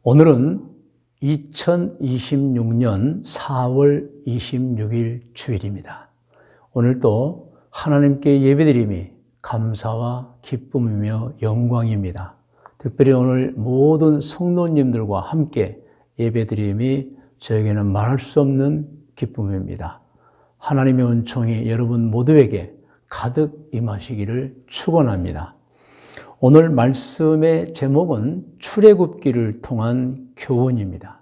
오늘은 2026년 4월 26일 주일입니다. 오늘도 하나님께 예배드림이 감사와 기쁨이며 영광입니다. 특별히 오늘 모든 성도님들과 함께 예배드림이 저에게는 말할 수 없는 기쁨입니다. 하나님의 은총이 여러분 모두에게 가득 임하시기를 축원합니다. 오늘 말씀의 제목은 출애굽기를 통한 교훈입니다.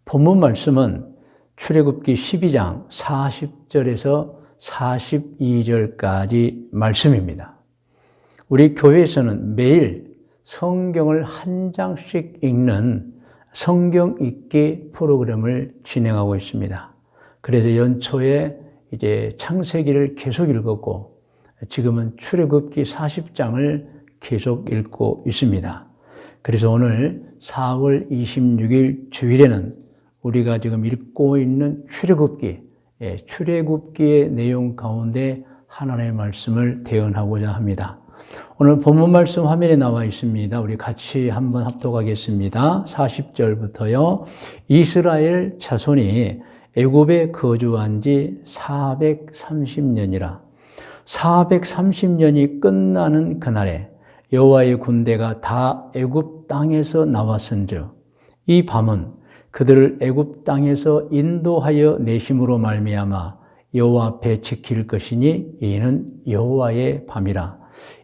본문 말씀은 출애굽기 12장 40절에서 42절까지 말씀입니다. 우리 교회에서는 매일 성경을 한 장씩 읽는 성경 읽기 프로그램을 진행하고 있습니다. 그래서 연초에 이제 창세기를 계속 읽었고 지금은 출애굽기 40장을 계속 읽고 있습니다. 그래서 오늘 4월 26일 주일에는 우리가 지금 읽고 있는 출애굽기의 내용 가운데 하나님의 말씀을 대언하고자 합니다. 오늘 본문 말씀 화면에 나와 있습니다. 우리 같이 한번 합독하겠습니다. 40절부터요. 이스라엘 자손이 애굽에 거주한 지 430년이라 430년이 끝나는 그날에 여호와의 군대가 다 애굽 땅에서 나왔은즉 이 밤은 그들을 애굽 땅에서 인도하여 내심으로 말미암아 여호와 앞에 지킬 것이니 이는 여호와의 밤이라.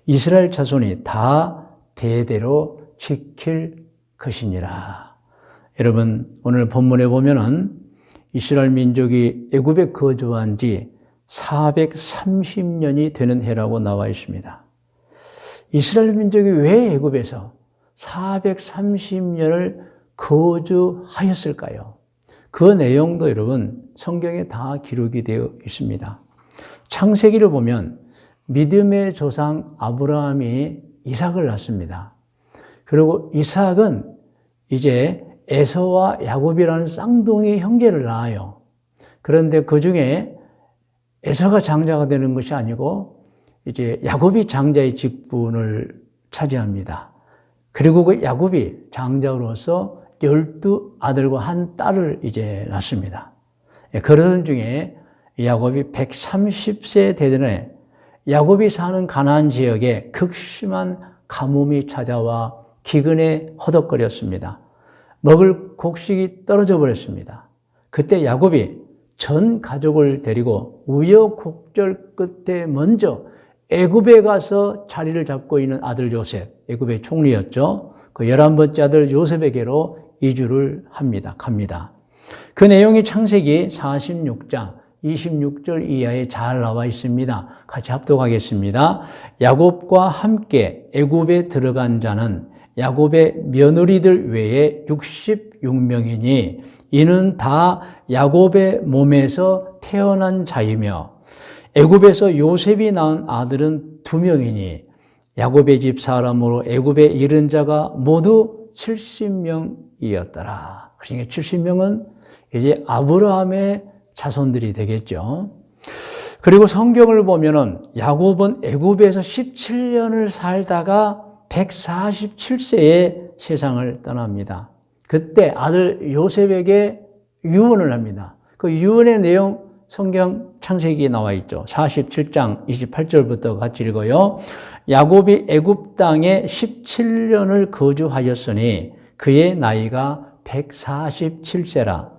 이스라엘 자손이 다 대대로 지킬 것이니라. 여러분, 오늘 본문에 보면은 이스라엘 민족이 애굽에 거주한 지 430년이 되는 해라고 나와 있습니다. 이스라엘 민족이 왜 애굽에서 430년을 거주하였을까요? 그 내용도 여러분 성경에 다 기록이 되어 있습니다. 창세기를 보면 믿음의 조상 아브라함이 이삭을 낳습니다. 그리고 이삭은 이제 에서와 야곱이라는 쌍둥이 형제를 낳아요. 그런데 그 중에 에서가 장자가 되는 것이 아니고 이제 야곱이 장자의 직분을 차지합니다. 그리고 그 야곱이 장자로서 12아들과 한 딸을 이제 낳습니다. 그러던 중에 야곱이 130세 되던 야곱이 사는 가나안 지역에 극심한 가뭄이 찾아와 기근에 허덕거렸습니다. 먹을 곡식이 떨어져 버렸습니다. 그때 야곱이 전 가족을 데리고 우여곡절 끝에 먼저 애굽에 가서 자리를 잡고 있는 아들 요셉, 애굽의 총리였죠. 그 11번째 아들 요셉에게로 이주를 갑니다. 그 내용이 창세기 46장 26절 이하에 잘 나와 있습니다. 같이 합독하겠습니다. 야곱과 함께 애굽에 들어간 자는 야곱의 며느리들 외에 66명이니 이는 다 야곱의 몸에서 태어난 자이며 애굽에서 요셉이 낳은 아들은 2명이니 야곱의 집 사람으로 애굽에 이른 자가 모두 70명이었더라. 그러니까 70명은 이제 아브라함의 자손들이 되겠죠. 그리고 성경을 보면은 야곱은 애굽에서 17년을 살다가 147세에 세상을 떠납니다. 그때 아들 요셉에게 유언을 합니다. 그 유언의 내용 성경 창세기에 나와 있죠. 47장 28절부터 같이 읽어요. 야곱이 애굽 땅에 17년을 거주하였으니 그의 나이가 147세라.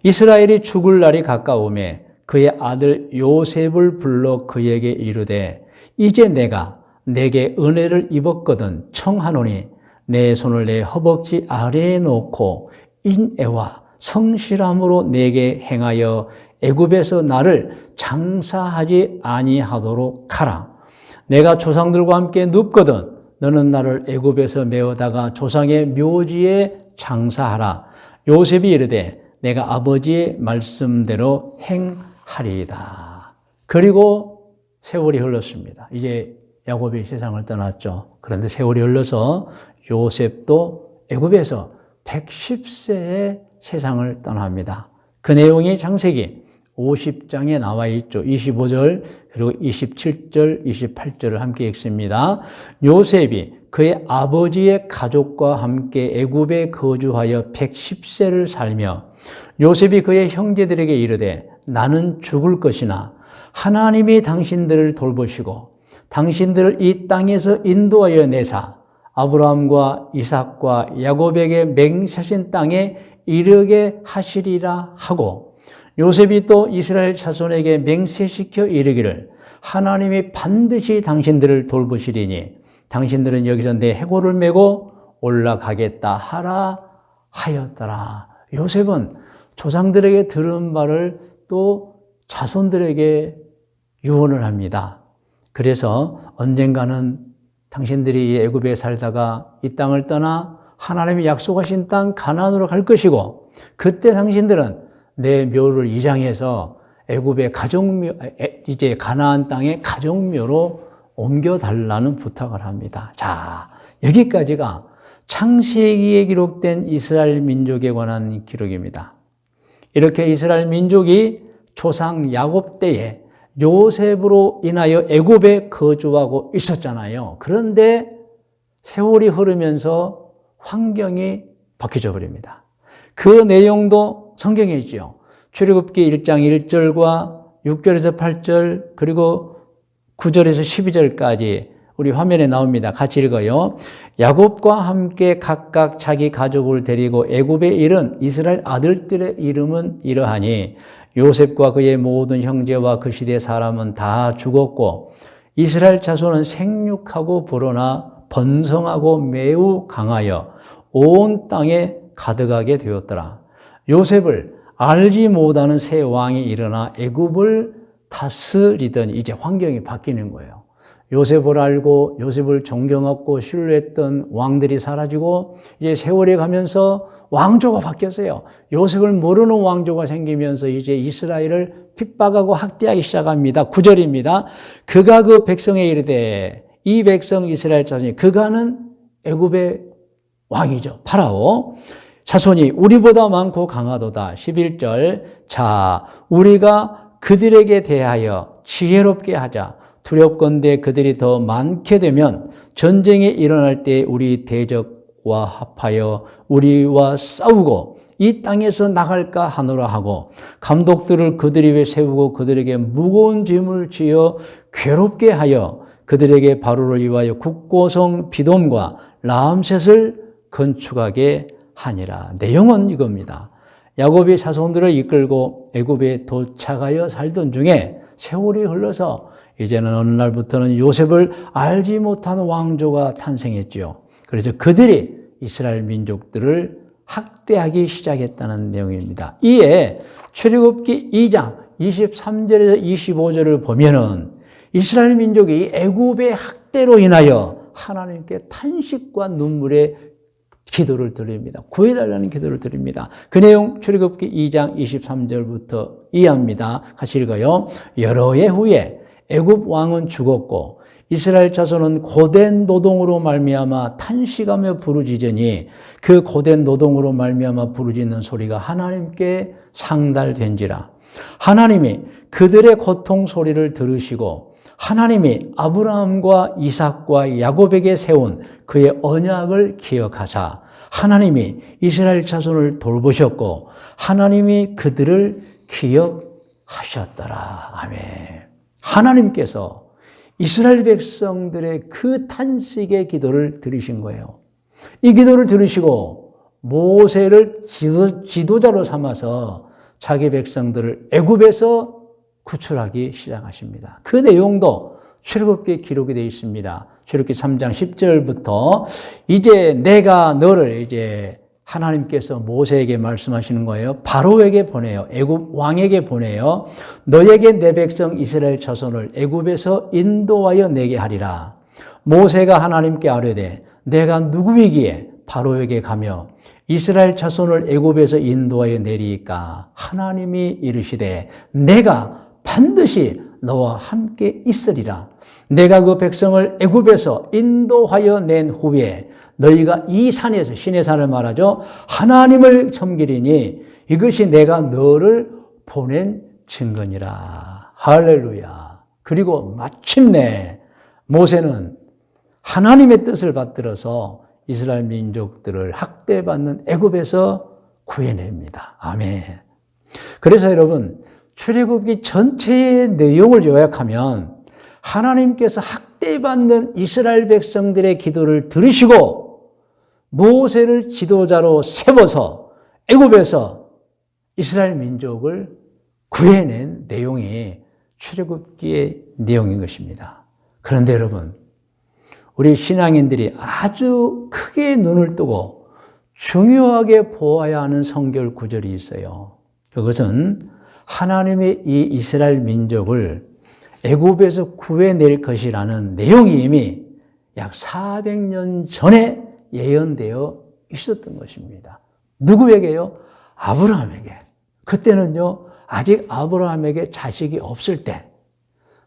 이스라엘이 죽을 날이 가까우매 그의 아들 요셉을 불러 그에게 이르되 이제 내가 내게 은혜를 입었거든 청하노니 내 손을 내 허벅지 아래에 놓고 인애와 성실함으로 내게 행하여 애굽에서 나를 장사하지 아니하도록 하라. 내가 조상들과 함께 눕거든 너는 나를 애굽에서 메어다가 조상의 묘지에 장사하라. 요셉이 이르되 내가 아버지의 말씀대로 행하리이다. 그리고 세월이 흘렀습니다. 이제 야곱이 세상을 떠났죠. 그런데 세월이 흘러서 요셉도 애굽에서 110세에 세상을 떠납니다. 그 내용이 창세기 50장에 나와 있죠. 25절 그리고 27절, 28절을 함께 읽습니다. 요셉이 그의 아버지의 가족과 함께 애굽에 거주하여 110세를 살며 요셉이 그의 형제들에게 이르되 나는 죽을 것이나 하나님이 당신들을 돌보시고 당신들을 이 땅에서 인도하여 내사 아브라함과 이삭과 야곱에게 맹세하신 땅에 이르게 하시리라 하고 요셉이 또 이스라엘 자손에게 맹세시켜 이르기를 하나님이 반드시 당신들을 돌보시리니 당신들은 여기서 내 해골을 메고 올라가겠다 하라 하였더라. 요셉은 조상들에게 들은 말을 또 자손들에게 유언을 합니다. 그래서 언젠가는 당신들이 애굽에 살다가 이 땅을 떠나 하나님이 약속하신 땅 가나안으로 갈 것이고 그때 당신들은 내 묘를 이장해서 애굽의 가족묘, 이제 가나안 땅의 가족묘로 옮겨달라는 부탁을 합니다. 자, 여기까지가 창세기에 기록된 이스라엘 민족에 관한 기록입니다. 이렇게 이스라엘 민족이 조상 야곱 때에 요셉으로 인하여 애굽에 거주하고 있었잖아요. 그런데 세월이 흐르면서 환경이 바뀌어져 버립니다. 그 내용도 성경에 있죠. 출애굽기 1장 1절과 6절에서 8절 그리고 9절에서 12절까지 우리 화면에 나옵니다. 같이 읽어요. 야곱과 함께 각각 자기 가족을 데리고 애굽에 이른 이스라엘 아들들의 이름은 이러하니 요셉과 그의 모든 형제와 그 시대 사람은 다 죽었고 이스라엘 자손은 생육하고 불어나 번성하고 매우 강하여 온 땅에 가득하게 되었더라. 요셉을 알지 못하는 새 왕이 일어나 애굽을 다스리더니 이제 환경이 바뀌는 거예요. 요셉을 알고 요셉을 존경하고 신뢰했던 왕들이 사라지고 이제 세월이 가면서 왕조가 바뀌었어요. 요셉을 모르는 왕조가 생기면서 이제 이스라엘을 핍박하고 학대하기 시작합니다. 9절입니다. 그가 그 백성에 이르되 이 백성 이스라엘 자손이 그가는 애굽의 왕이죠. 파라오. 자손이 우리보다 많고 강하도다. 11절. 자, 우리가 그들에게 대하여 지혜롭게 하자. 두렵건대 그들이 더 많게 되면 전쟁이 일어날 때 우리 대적과 합하여 우리와 싸우고 이 땅에서 나갈까 하노라 하고 감독들을 그들 입에 세우고 그들에게 무거운 짐을 지어 괴롭게 하여 그들에게 바로를 이루하여 국고성 비돔과 라암셋을 건축하게 하니라. 내용은 이겁니다. 야곱이 자손들을 이끌고 애굽에 도착하여 살던 중에 세월이 흘러서 이제는 어느 날부터는 요셉을 알지 못한 왕조가 탄생했죠. 그래서 그들이 이스라엘 민족들을 학대하기 시작했다는 내용입니다. 이에 출애굽기 2장 23절에서 25절을 보면은 이스라엘 민족이 애굽의 학대로 인하여 하나님께 탄식과 눈물의 기도를 드립니다. 구해달라는 기도를 드립니다. 그 내용 출애굽기 2장 23절부터 이해합니다. 같이 읽어요. 여러 해 후에 애굽 왕은 죽었고 이스라엘 자손은 고된 노동으로 말미암아 탄식하며 부르짖으니 그 고된 노동으로 말미암아 부르짖는 소리가 하나님께 상달된지라. 하나님이 그들의 고통 소리를 들으시고 하나님이 아브라함과 이삭과 야곱에게 세운 그의 언약을 기억하사 하나님이 이스라엘 자손을 돌보셨고 하나님이 그들을 기억하셨더라. 아멘. 하나님께서 이스라엘 백성들의 그 탄식의 기도를 들으신 거예요. 이 기도를 들으시고 모세를 지도자로 삼아서 자기 백성들을 애굽에서 구출하기 시작하십니다. 그 내용도 출애굽기에 기록이 되어 있습니다. 출애굽기 3장 10절부터 이제 내가 너를 이제 하나님께서 모세에게 말씀하시는 거예요. 바로에게 보내요. 애굽 왕에게 보내요. 너에게 내 백성 이스라엘 자손을 애굽에서 인도하여 내게 하리라. 모세가 하나님께 아뢰되 내가 누구이기에 바로에게 가며 이스라엘 자손을 애굽에서 인도하여 내리까? 하나님이 이르시되 내가 반드시 너와 함께 있으리라. 내가 그 백성을 애굽에서 인도하여 낸 후에 너희가 이 산에서 신의 산을 말하죠. 하나님을 섬기리니 이것이 내가 너를 보낸 증거니라. 할렐루야. 그리고 마침내 모세는 하나님의 뜻을 받들어서 이스라엘 민족들을 학대받는 애굽에서 구해냅니다. 아멘. 그래서 여러분, 출애굽기 전체의 내용을 요약하면 하나님께서 학대받는 이스라엘 백성들의 기도를 들으시고 모세를 지도자로 세워서 애굽에서 이스라엘 민족을 구해낸 내용이 출애굽기의 내용인 것입니다. 그런데 여러분, 우리 신앙인들이 아주 크게 눈을 뜨고 중요하게 보아야 하는 성경 구절이 있어요. 그것은 하나님의 이 이스라엘 민족을 애굽에서 구해낼 것이라는 내용이 이미 약 400년 전에 예언되어 있었던 것입니다. 누구에게요? 아브라함에게. 그때는요, 아직 아브라함에게 자식이 없을 때,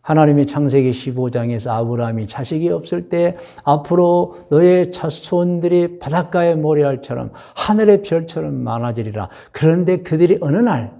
하나님이 창세기 15장에서 아브라함이 자식이 없을 때 앞으로 너의 자손들이 바닷가의 모래알처럼 하늘의 별처럼 많아지리라. 그런데 그들이 어느 날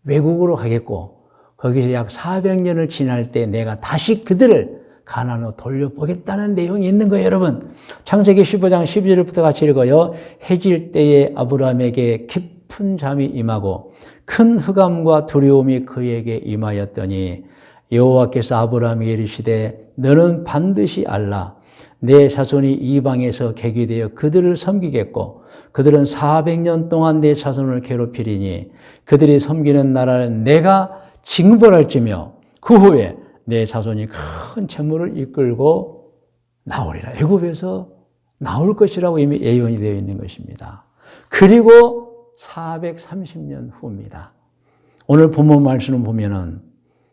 외국으로 가겠고 거기서 약 400년을 지날 때 내가 다시 그들을 가나안으로 돌려보겠다는 내용이 있는 거예요, 여러분. 창세기 15장 12절부터 같이 읽어요. 해질 때에 아브라함에게 깊은 잠이 임하고 큰 흑암과 두려움이 그에게 임하였더니 여호와께서 아브라함에게 이르시되 너는 반드시 알라. 내 자손이 이방에서 객이 그들을 섬기겠고 그들은 400년 동안 내 자손을 괴롭히리니 그들이 섬기는 나라를 내가 징벌할지며 그 후에 내 자손이 큰 재물을 이끌고 나오리라. 애굽에서 나올 것이라고 이미 예언이 되어 있는 것입니다. 그리고 430년 후입니다. 오늘 본문 말씀을 보면은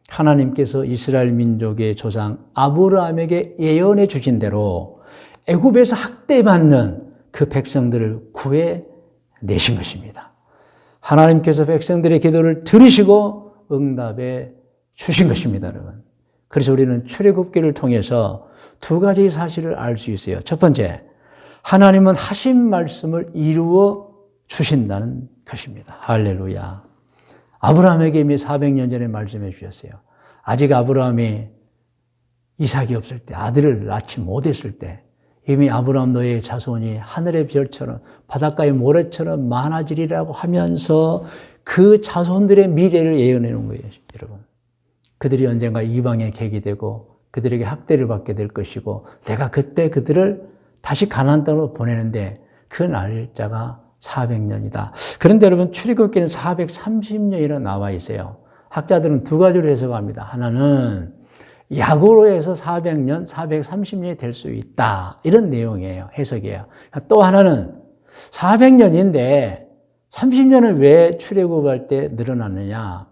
하나님께서 이스라엘 민족의 조상 아브라함에게 예언해 주신 대로 애굽에서 학대받는 그 백성들을 구해내신 것입니다. 하나님께서 백성들의 기도를 들으시고 응답해 주신 것입니다, 여러분. 그래서 우리는 출애굽기를 통해서 두 가지 사실을 알 수 있어요. 첫 번째, 하나님은 하신 말씀을 이루어 주신다는 것입니다. 할렐루야. 아브라함에게 이미 400년 전에 말씀해 주셨어요. 아직 아브라함이 이삭이 없을 때, 아들을 낳지 못했을 때 이미 아브라함 너의 자손이 하늘의 별처럼 바닷가의 모래처럼 많아지리라고 하면서 그 자손들의 미래를 예언해 놓은 거예요, 여러분. 그들이 언젠가 이방의 객이 되고 그들에게 학대를 받게 될 것이고 내가 그때 그들을 다시 가나안 땅으로 보내는데 그 날짜가 400년이다. 그런데 여러분, 출애굽기는 430년이나 나와 있어요. 학자들은 두 가지로 해석합니다. 하나는 약으로 해서 400년, 430년이 될 수 있다. 이런 내용이에요. 해석이에요. 또 하나는 400년인데 30년을 왜 출애굽할 때 늘어났느냐.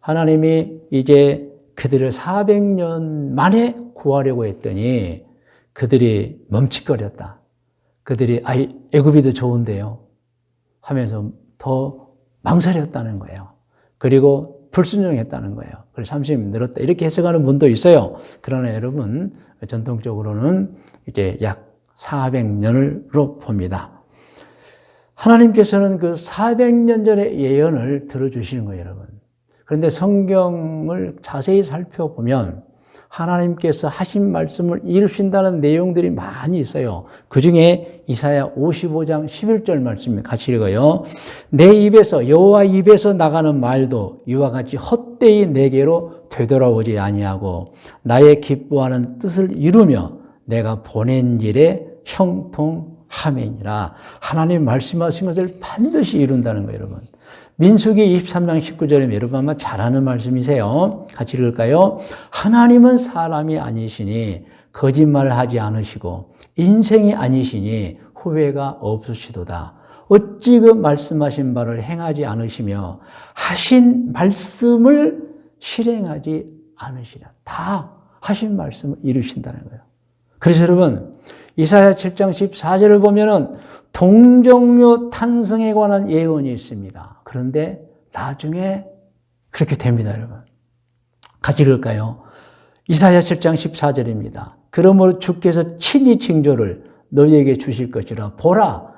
하나님이 이제 그들을 400년 만에 구하려고 했더니 그들이 멈칫거렸다. 그들이 애굽이 더 좋은데요 하면서 더 망설였다는 거예요. 그리고 불순종했다는 거예요. 그래서 30년 늘었다. 이렇게 해석하는 분도 있어요. 그러나 여러분, 전통적으로는 이제 약 400년으로 봅니다. 하나님께서는 그 400년 전의 예언을 들어주시는 거예요, 여러분. 그런데 성경을 자세히 살펴보면 하나님께서 하신 말씀을 이루신다는 내용들이 많이 있어요. 그 중에 이사야 55장 11절 말씀 같이 읽어요. 내 입에서 여호와 입에서 나가는 말도 이와 같이 헛되이 내게로 되돌아오지 아니하고 나의 기뻐하는 뜻을 이루며 내가 보낸 일에 형통함이니라. 하나님 말씀하신 것을 반드시 이룬다는 거예요, 여러분. 민수기 23장 19절에 여러분 아마 잘 아는 말씀이세요. 같이 읽을까요? 하나님은 사람이 아니시니 거짓말을 하지 않으시고 인생이 아니시니 후회가 없으시도다. 어찌 그 말씀하신 바를 행하지 않으시며 하신 말씀을 실행하지 않으시라. 다 하신 말씀을 이루신다는 거예요. 그래서 여러분, 이사야 7장 14절을 보면은 동정녀 탄생에 관한 예언이 있습니다. 그런데 나중에 그렇게 됩니다, 여러분. 같이 읽을까요? 이사야 7장 14절입니다. 그러므로 주께서 친히 징조를 너희에게 주실 것이라. 보라,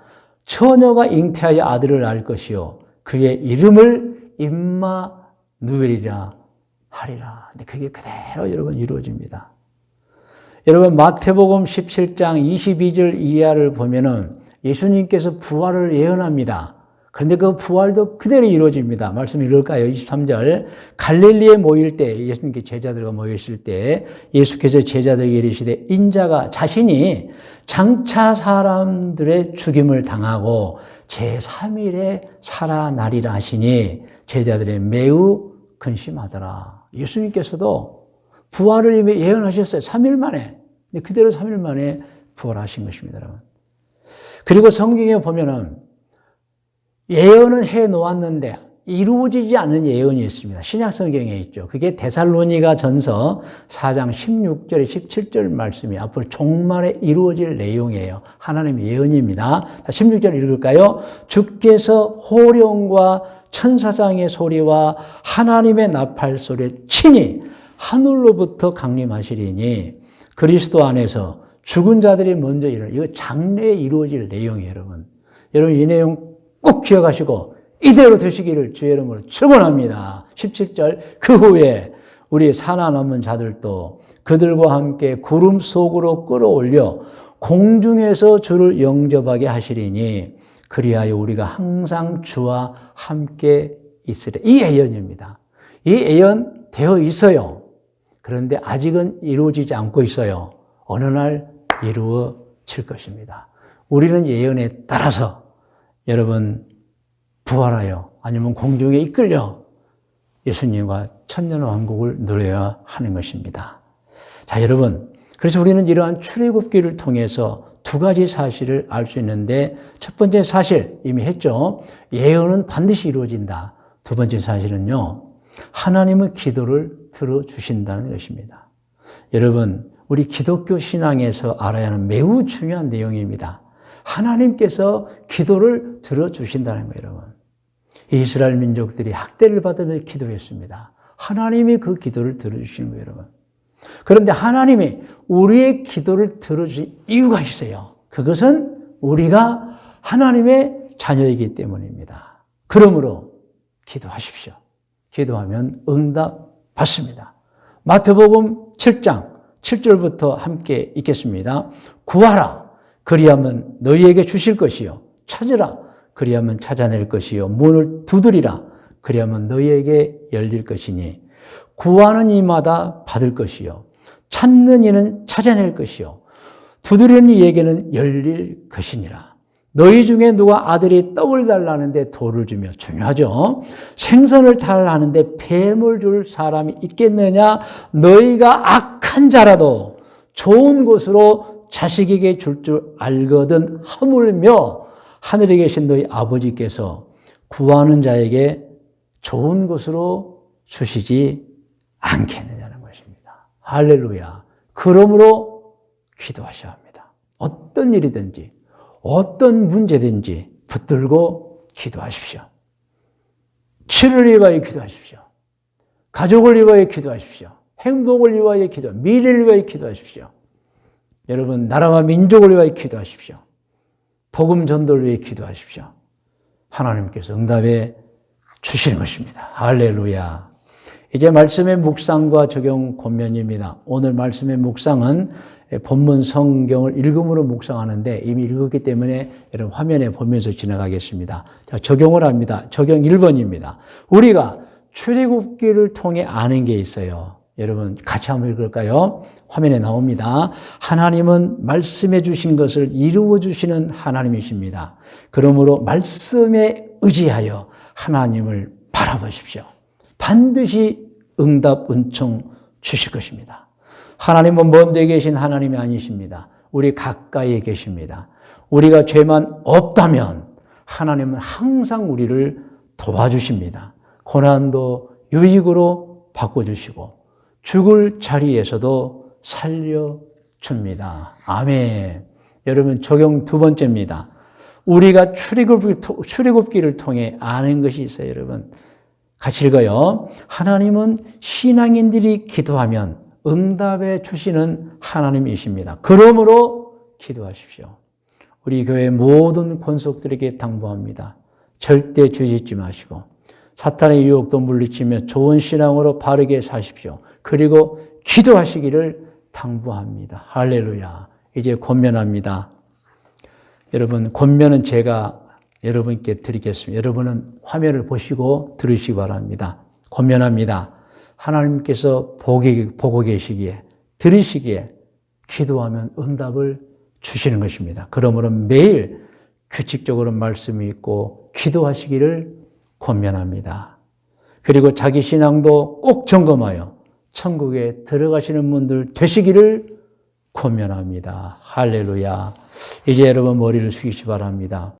처녀가 잉태하여 아들을 낳을 것이요 그의 이름을 임마누엘이라 하리라. 근데 그게 그대로 여러분 이루어집니다. 여러분 마태복음 17장 22절 이하를 보면은 예수님께서 부활을 예언합니다. 그런데 그 부활도 그대로 이루어집니다. 말씀 읽을까요? 23절. 갈릴리에 모일 때, 예수님께 제자들과 모였을 때 예수께서 제자들에게 이르시되 인자가 자신이 장차 사람들의 죽임을 당하고 제3일에 살아나리라 하시니 제자들이 매우 근심하더라. 예수님께서도 부활을 이미 예언하셨어요. 3일 만에. 그대로 3일 만에 부활하신 것입니다, 여러분. 그리고 성경에 보면은 예언은 해 놓았는데 이루어지지 않는 예언이 있습니다. 신약 성경에 있죠. 그게 데살로니가 전서 4장 16절에 17절 말씀이 앞으로 종말에 이루어질 내용이에요. 하나님의 예언입니다. 16절 읽을까요? 주께서 호령과 천사장의 소리와 하나님의 나팔 소리에 친히 하늘로부터 강림하시리니 그리스도 안에서 죽은 자들이 먼저 일어나. 이거 장래에 이루어질 내용이에요, 여러분. 여러분 이 내용 꼭 기억하시고 이대로 되시기를 주의 이름으로 축원합니다. 17절 그 후에 우리 살아남은 자들도 그들과 함께 구름 속으로 끌어올려 공중에서 주를 영접하게 하시리니 그리하여 우리가 항상 주와 함께 있으리. 이 예언입니다. 이 예언 되어 있어요. 그런데 아직은 이루어지지 않고 있어요. 어느 날 이루어질 것입니다. 우리는 예언에 따라서 여러분 부활하여 아니면 공중에 이끌려 예수님과 천년왕국을 누려야 하는 것입니다. 자, 여러분, 그래서 우리는 이러한 출애굽기를 통해서 두 가지 사실을 알 수 있는데 첫 번째 사실 이미 했죠. 예언은 반드시 이루어진다. 두 번째 사실은요. 하나님은 기도를 들어주신다는 것입니다. 여러분, 우리 기독교 신앙에서 알아야 하는 매우 중요한 내용입니다. 하나님께서 기도를 들어주신다는 거예요, 여러분. 이스라엘 민족들이 학대를 받으면서 기도했습니다. 하나님이 그 기도를 들어주시는 거예요, 여러분. 그런데 하나님이 우리의 기도를 들어주신 이유가 있어요. 그것은 우리가 하나님의 자녀이기 때문입니다. 그러므로 기도하십시오. 기도하면 응답 받습니다. 마태복음 7장 7절부터 함께 읽겠습니다. 구하라. 그리하면 너희에게 주실 것이요. 찾으라. 그리하면 찾아낼 것이요. 문을 두드리라. 그리하면 너희에게 열릴 것이니 구하는 이마다 받을 것이요. 찾는 이는 찾아낼 것이요. 두드리는 이에게는 열릴 것이니라. 너희 중에 누가 아들이 떡을 달라는데 돌을 주며 중요하죠. 생선을 달라는데 뱀을 줄 사람이 있겠느냐. 너희가 악한 자라도 좋은 것으로 자식에게 줄 줄 알거든 하물며 하늘에 계신 너희 아버지께서 구하는 자에게 좋은 것으로 주시지 않겠느냐는 것입니다. 할렐루야. 그러므로 기도하셔야 합니다. 어떤 일이든지 어떤 문제든지 붙들고 기도하십시오. 치를 위하여 기도하십시오. 가족을 위하여 기도하십시오. 행복을 위하여 미래를 위하여 기도하십시오. 여러분 나라와 민족을 위하여 기도하십시오. 복음 전도를 위해 기도하십시오. 하나님께서 응답해 주시는 것입니다. 할렐루야. 이제 말씀의 묵상과 적용 권면입니다. 오늘 말씀의 묵상은 본문 성경을 읽음으로 묵상하는데 이미 읽었기 때문에 여러분 화면에 보면서 지나가겠습니다. 자, 적용을 합니다. 적용 1번입니다. 우리가 출애굽기를 통해 아는 게 있어요. 여러분 같이 한번 읽을까요? 화면에 나옵니다. 하나님은 말씀해 주신 것을 이루어 주시는 하나님이십니다. 그러므로 말씀에 의지하여 하나님을 바라보십시오. 반드시 응답 은총 주실 것입니다. 하나님은 먼 데 계신 하나님이 아니십니다. 우리 가까이에 계십니다. 우리가 죄만 없다면 하나님은 항상 우리를 도와주십니다. 고난도 유익으로 바꿔주시고 죽을 자리에서도 살려줍니다. 아멘. 여러분 적용 두 번째입니다. 우리가 출애굽기를 통해 아는 것이 있어요. 여러분 같이 읽어요. 하나님은 신앙인들이 기도하면 응답해 주시는 하나님이십니다. 그러므로 기도하십시오. 우리 교회 모든 권속들에게 당부합니다. 절대 죄짓지 마시고 사탄의 유혹도 물리치며 좋은 신앙으로 바르게 사십시오. 그리고 기도하시기를 당부합니다. 할렐루야. 이제 권면합니다. 여러분, 권면은 제가 여러분께 드리겠습니다. 여러분은 화면을 보시고 들으시기 바랍니다. 권면합니다. 하나님께서 보고 계시기에, 들으시기에 기도하면 응답을 주시는 것입니다. 그러므로 매일 규칙적으로 말씀이 있고 기도하시기를 권면합니다. 그리고 자기 신앙도 꼭 점검하여 천국에 들어가시는 분들 되시기를 권면합니다. 할렐루야. 이제 여러분 머리를 숙이시 바랍니다.